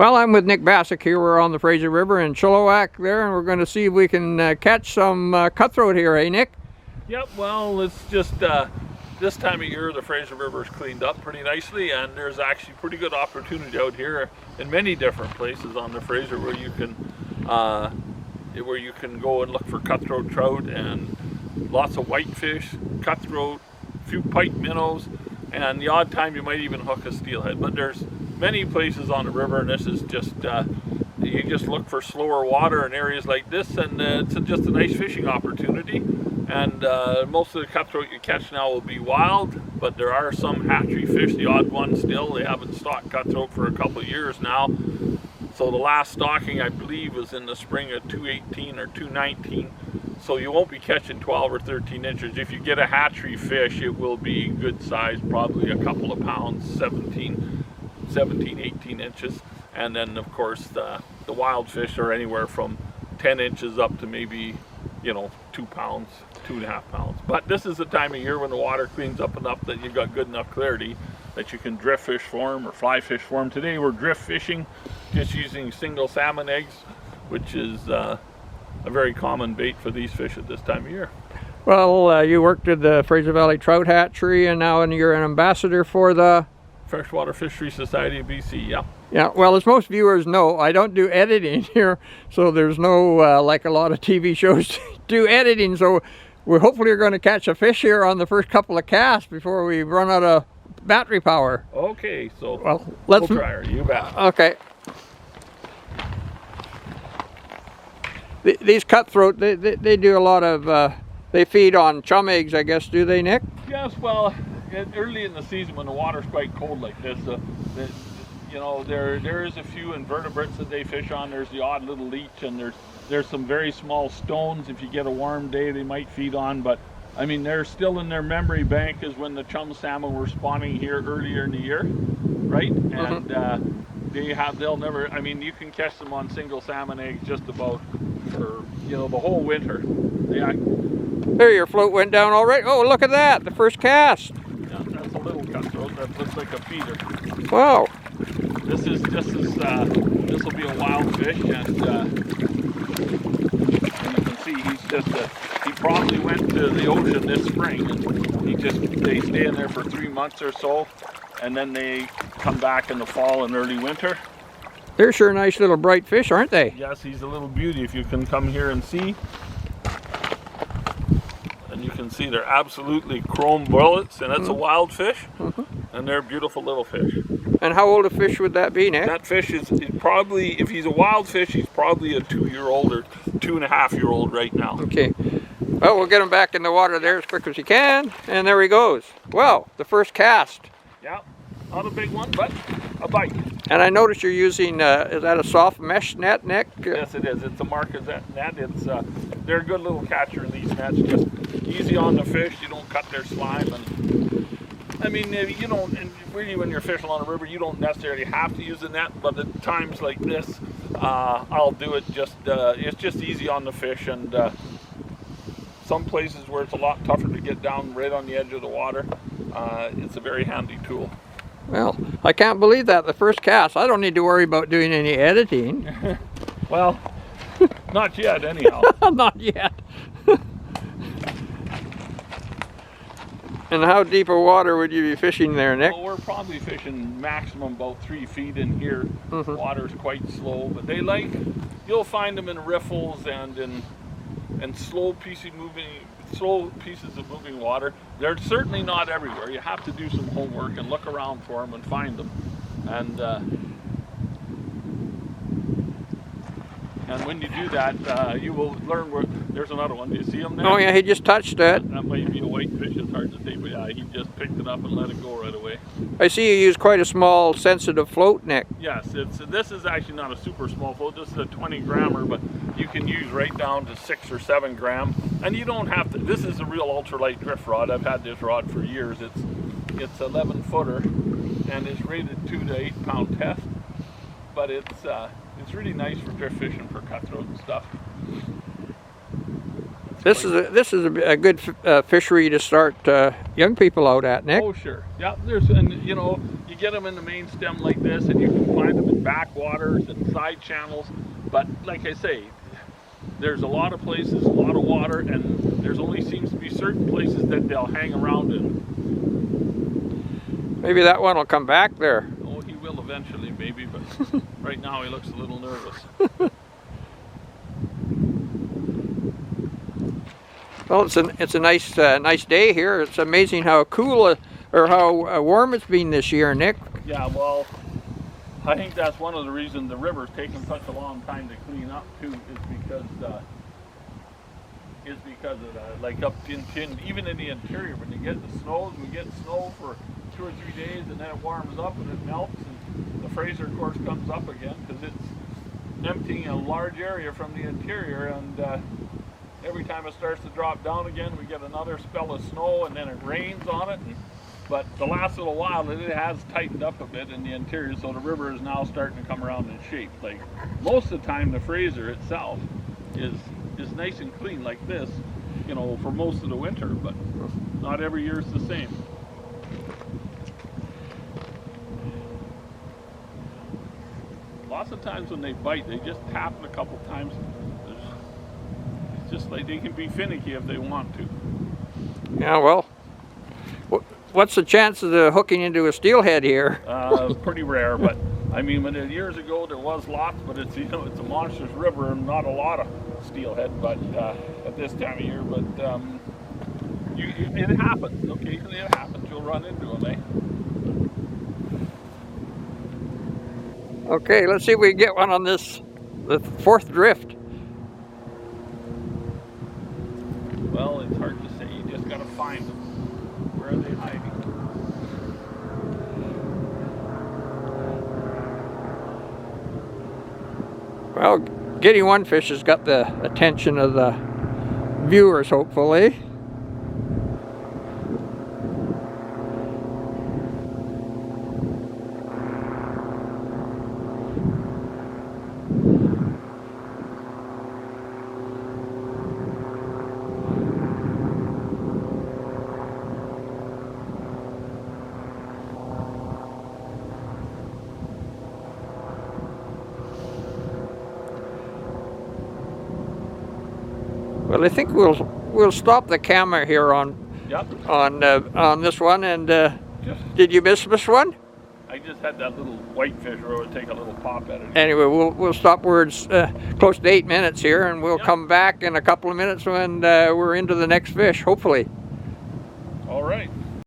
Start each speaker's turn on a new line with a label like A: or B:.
A: Well, I'm with Nick Bassick here. We're on the Fraser River in Chilliwack there, and we're going to see if we can catch some cutthroat here, eh, Nick?
B: Yep, well, it's just this time of year the Fraser River is cleaned up pretty nicely, and there's actually pretty good opportunity out here in many different places on the Fraser where you can go and look for cutthroat trout and lots of whitefish, cutthroat, a few pike minnows, and the odd time you might even hook a steelhead. But there's many places on the river, and this is just you just look for slower water in areas like this, and it's just a nice fishing opportunity. And most of the cutthroat you catch now will be wild, but there are some hatchery fish, the odd one still. They haven't stocked cutthroat for a couple of years now. So the last stocking, I believe, was in the spring of 2018 or 2019. So you won't be catching 12 or 13 inches. If you get a hatchery fish, it will be good size, probably a couple of pounds, 17, 18 inches. And then, of course, the wild fish are anywhere from 10 inches up to maybe, 2 pounds, 2.5 pounds. But this is the time of year when the water cleans up enough that you've got good enough clarity that you can drift fish for them or fly fish for them. Today we're drift fishing, just using single salmon eggs, which is a very common bait for these fish at this time of year.
A: Well, you worked at the Fraser Valley Trout Hatchery, and now you're an ambassador for the
B: Freshwater Fishery Society of BC, yeah.
A: Yeah, well, as most viewers know, I don't do editing here, so there's no, like a lot of TV shows do editing, so we're hopefully going to catch a fish here on the first couple of casts before we run out of battery power.
B: Okay, so
A: we'll
B: try her, you bet.
A: Okay. These cutthroat, they do a lot of, they feed on chum eggs, I guess, do they, Nick?
B: Yes, well, early in the season when the water's quite cold like this, there is a few invertebrates that they fish on. There's the odd little leech, and there's some very small stones. If you get a warm day, they might feed on, but I mean, they're still in their memory bank is when the chum salmon were spawning here earlier in the year, right? And they'll never, I mean, you can catch them on single salmon eggs just about for, the whole winter.
A: There, your float went down already. Oh, look at that, the first cast.
B: Yeah, that's a little cutthroat. That looks like a feeder.
A: Wow.
B: This will be a wild fish, and you can see he probably went to the ocean this spring, and they stay in there for 3 months or so, and then they come back in the fall and early winter.
A: They're sure nice little bright fish, aren't they?
B: Yes, he's a little beauty. If you can come here and see, and you can see they're absolutely chrome bullets, and it's a wild fish, and they're beautiful little fish.
A: And how old a fish would that be, Nick?
B: That fish is probably, if he's a wild fish, he's probably a 2-year-old or 2.5-year-old right now. Okay.
A: Well, we'll get him back in the water there as quick as he can, and there he goes. Well, the first cast.
B: Yeah, not a big one, but a bite.
A: And I noticed you're using, is that a soft mesh net, Nick?
B: Yes, it is. It's a Marcus net. They're a good little catcher in these nets. Just easy on the fish. You don't cut their slime, and I mean, you don't, and really when you're fishing on a river, you don't necessarily have to use a net, but at times like this, I'll do it it's just easy on the fish, and some places where it's a lot tougher to get down right on the edge of the water, it's a very handy tool.
A: Well, I can't believe that, the first cast. I don't need to worry about doing any editing.
B: Well, not yet anyhow.
A: Not yet. And how deep of water would you be fishing there, Nick?
B: Well, we're probably fishing maximum about 3 feet in here. The water's quite slow, but you'll find them in riffles and in slow pieces of moving water. They're certainly not everywhere. You have to do some homework and look around for them and find them. And when you do that, you will learn where. There's another one. Do you see him there?
A: Oh yeah, he just touched it.
B: That might be a whitefish. It's hard to say, but yeah, he just picked it up and let it go right away.
A: I see you use quite a small, sensitive float, Nick.
B: Yes, this is actually not a super small float. This is a 20-grammer, but you can use right down to 6 or 7 gram. And you don't have to. This is a real ultralight drift rod. I've had this rod for years. It's 11-footer, and it's rated 2 to 8 pound test. But it's really nice for drift fishing for cutthroat and stuff.
A: This is a good fishery to start young people out at, Nick.
B: Oh sure, yeah. And you you get them in the main stem like this, and you can find them in backwaters and side channels. But like I say, there's a lot of places, a lot of water, and there's only seems to be certain places that they'll hang around in.
A: Maybe that one will come back there.
B: Oh, he will eventually, maybe, but right now he looks a little nervous.
A: Well, it's a nice nice day here. It's amazing how cool or how warm it's been this year, Nick.
B: Yeah, well, I think that's one of the reasons the river's taken such a long time to clean up too, is because of that. Like up in even in the interior, when you get the snows, we get snow for 2 or 3 days, and then it warms up and it melts, and the Fraser course comes up again because it's emptying a large area from the interior, and every time it starts to drop down again, we get another spell of snow, and then it rains on it. But the last little while, it has tightened up a bit in the interior, so the river is now starting to come around in shape. Like most of the time, the Fraser itself is nice and clean like this, you know, for most of the winter, but not every year is the same. Lots of times when they bite, they just tap it a couple times. It's just like they can be finicky if they want to.
A: Yeah, well, what's the chances of hooking into a steelhead here?
B: Pretty rare, but I mean, years ago there was lots, but it's, you know, it's a monstrous river and not a lot of steelhead, but at this time of year. But it happens. Occasionally it happens. You'll run into them, eh?
A: Okay, let's see if we can get one on the fourth drift.
B: Well, it's hard to say. You just got to find them. Where are they hiding?
A: Well, getting one fish has got the attention of the viewers, hopefully. Well, I think we'll stop the camera here on this one. And did you miss this one?
B: I just had that little whitefish where I would take a little pop at it.
A: Anyway, we'll stop where it's close to 8 minutes here, and we'll come back in a couple of minutes when we're into the next fish, hopefully.